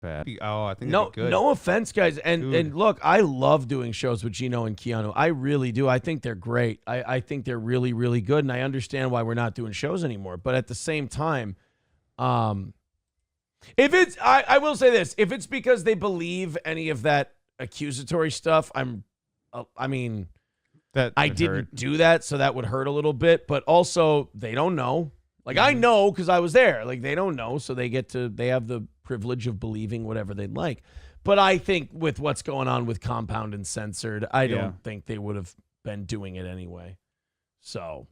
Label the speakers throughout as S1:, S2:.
S1: bad. Oh, I think
S2: No,
S1: that'd be good.
S2: no offense, guys. And look, I love doing shows with Gino and Keanu. I really do. I think they're great. I think they're really, really good. And I understand why we're not doing shows anymore. But at the same time, if it's, I will say this, if it's because they believe any of that accusatory stuff, I didn't do that, so that would hurt a little bit. But also, they don't know. Like, I know because I was there. Like, they don't know, so they have the privilege of believing whatever they'd like. But I think with what's going on with Compound and Censored, I don't think they would have been doing it anyway. So,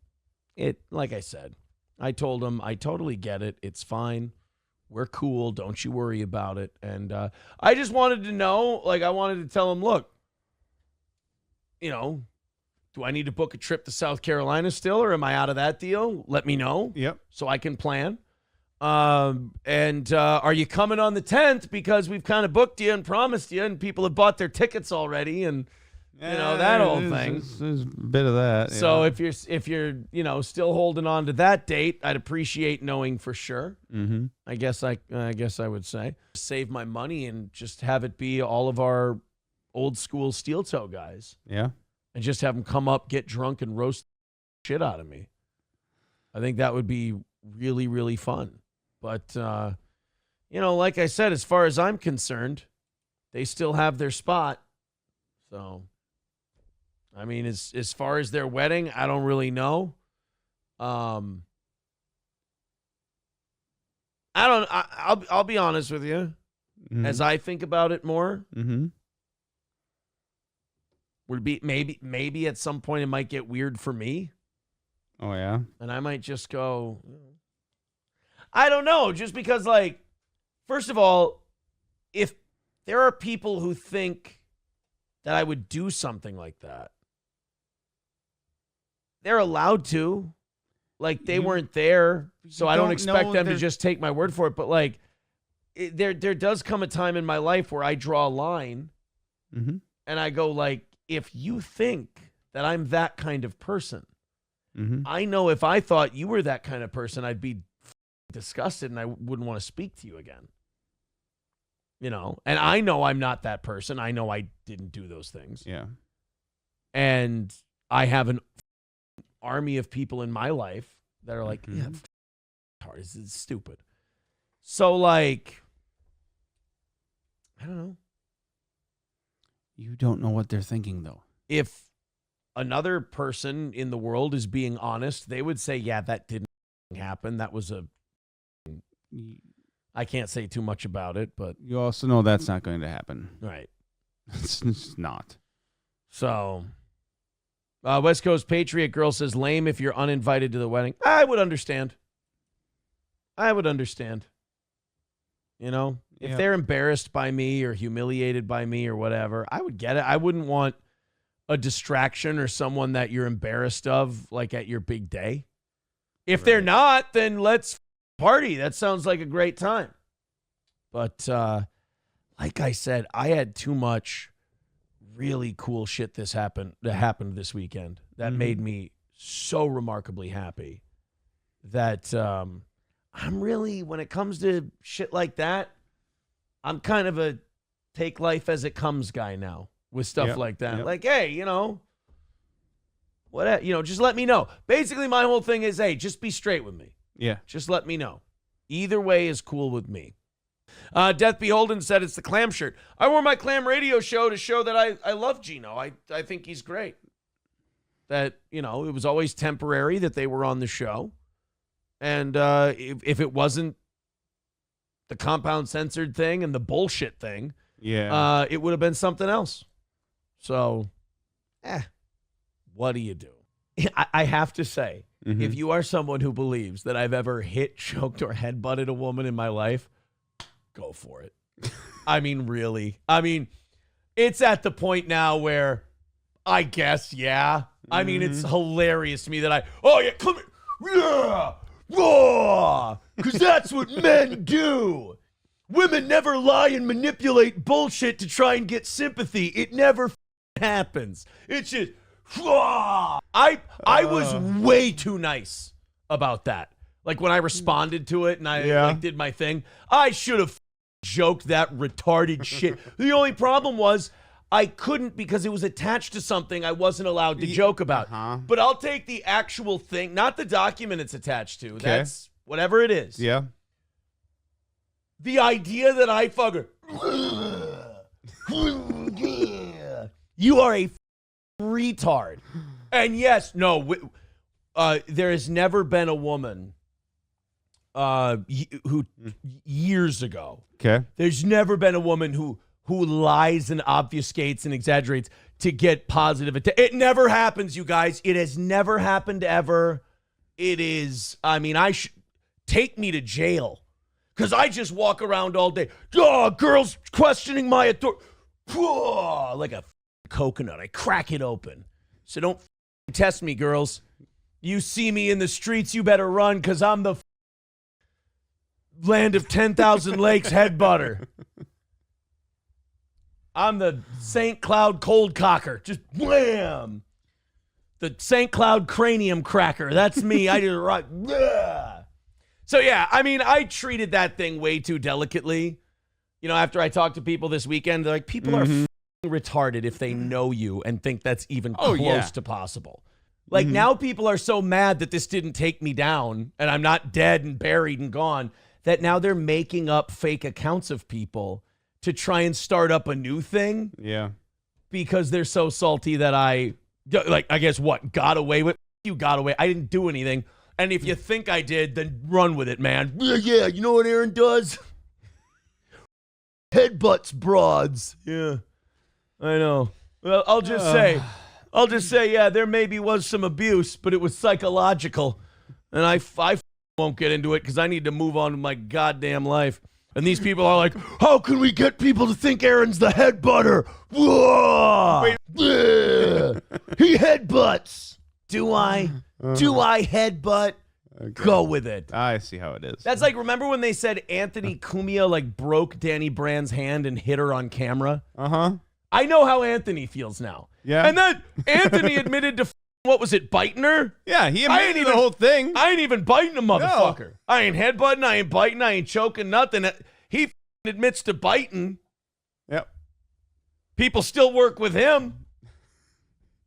S2: like I said, I told them, I totally get it. It's fine. We're cool. Don't you worry about it. And I just wanted to know, like, I wanted to tell them, look, do I need to book a trip to South Carolina still, or am I out of that deal? Let me know.
S1: Yep.
S2: So I can plan. And are you coming on the 10th? Because we've kind of booked you and promised you, and people have bought their tickets already, and that whole thing.
S1: There's a bit of that.
S2: So if you're still holding on to that date, I'd appreciate knowing for sure.
S1: Mm-hmm.
S2: I guess I would say save my money and just have it be all of our old school steel toe guys.
S1: Yeah.
S2: And just have them come up, get drunk, and roast shit out of me. I think that would be really, really fun. But, like I said, as far as I'm concerned, they still have their spot. So, I mean, as far as their wedding, I don't really know. I'll be honest with you. Mm-hmm. As I think about it more, would be maybe at some point it might get weird for me.
S1: Oh yeah.
S2: And I might just go, I don't know, just because, like, first of all, if there are people who think that I would do something like that, they're allowed to. Like, they weren't there, so I don't expect them to just take my word for it. But, like, there does come a time in my life where I draw a line, and I go, like, if you think that I'm that kind of person, I know if I thought you were that kind of person, I'd be disgusted and I wouldn't want to speak to you again. And I know I'm not that person. I know I didn't do those things.
S1: Yeah.
S2: And I have an army of people in my life that are like, yeah, hard. It's stupid. So, like, I don't know.
S1: You don't know what they're thinking, though.
S2: If another person in the world is being honest, they would say, yeah, that didn't happen. That was I can't say too much about it, but
S1: you also know that's not going to happen.
S2: Right.
S1: It's not.
S2: So, West Coast Patriot Girl says, lame if you're uninvited to the wedding. I would understand. If they're embarrassed by me or humiliated by me or whatever, I would get it. I wouldn't want a distraction or someone that you're embarrassed of, like, at your big day. If they're not, then let's party. That sounds like a great time. But like I said, I had too much really cool shit that happened this weekend that made me so remarkably happy that I'm really, when it comes to shit like that, I'm kind of a take life as it comes guy now with stuff like that. Yep. Like, hey, just let me know. Basically, my whole thing is, hey, just be straight with me.
S1: Yeah.
S2: Just let me know. Either way is cool with me. Death Beholden said it's the Clam shirt. I wore my Clam radio show to show that I love Gino. I think he's great. That, it was always temporary that they were on the show. And if it wasn't the Compound Censored thing and the bullshit thing, it would have been something else. So, what do you do? I have to say, if you are someone who believes that I've ever hit, choked, or headbutted a woman in my life, go for it. I mean, really. I mean, it's at the point now where I guess, yeah. I mean, it's hilarious to me that come here. Yeah. Because that's what men do. Women never lie and manipulate bullshit to try and get sympathy. It never happens. It's just, I was way too nice about that. Like when I responded to it and I did my thing, I should have joke that retarded shit. The only problem was I couldn't because it was attached to something I wasn't allowed to joke about. But I'll take the actual thing, not the document it's attached to.
S3: Okay.
S2: That's whatever it is.
S3: Yeah.
S2: The idea that I fucker. You are a retard. And yes, no, there has never been a woman who years ago.
S3: Okay.
S2: There's never been a woman who lies and obfuscates and exaggerates to get positive attention. It never happens, you guys. It has never happened ever. It is, I mean, take me to jail. Because I just walk around all day. Oh, girls questioning my authority. Like a coconut. I crack it open. So don't test me, girls. You see me in the streets, you better run because I'm the land of 10,000 lakes headbutter. I'm the St. Cloud cold cocker. Just wham. The St. Cloud cranium cracker. That's me. I did it right. Yeah. So, yeah, I mean, I treated that thing way too delicately. You know, after I talked to people this weekend, they're like, people are retarded if they know you and think that's even close to possible. Like, now people are so mad that this didn't take me down and I'm not dead and buried and gone that now they're making up fake accounts of people to try and start up a new thing.
S3: Yeah.
S2: Because they're so salty that I guess what? Got away with? You got away. I didn't do anything. And if you think I did, then run with it, man. Yeah, you know what Aaron does? Headbutts broads. Yeah, I know. Well, I'll just say, yeah, there maybe was some abuse, but it was psychological. And I won't get into it because I need to move on with my goddamn life. And these people are like, how can we get people to think Aaron's the headbutter? Whoa! He headbutts. Do I? Do I headbutt? Okay. Go with it.
S3: I see how it is.
S2: That's like, remember when they said Anthony Cumia like broke Danny Brand's hand and hit her on camera?
S3: Uh-huh.
S2: I know how Anthony feels now.
S3: Yeah.
S2: And then Anthony admitted to, what was it, biting her?
S3: Yeah, he admitted the whole thing.
S2: I ain't even biting a motherfucker. No. I ain't headbutting, I ain't biting, I ain't choking, nothing. He admits to biting.
S3: Yep.
S2: People still work with him.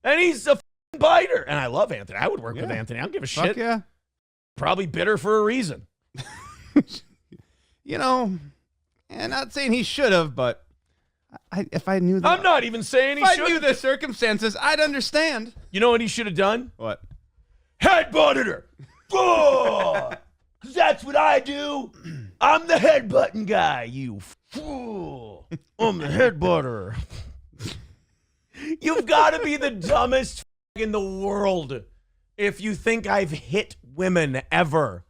S2: And he's a biter. And I love Anthony. I would work with Anthony. I don't give a shit.
S3: Fuck yeah.
S2: Probably bitter for a reason.
S3: You know, and not saying he should have, but if I knew that.
S2: I'm not even saying he should.
S3: If I knew the circumstances, I'd understand.
S2: You know what he should have done?
S3: What?
S2: Headbutted her. Oh, that's what I do. I'm the headbutting guy, you fool. I'm the headbutter. You've got to be the dumbest in the world if you think I've hit women ever.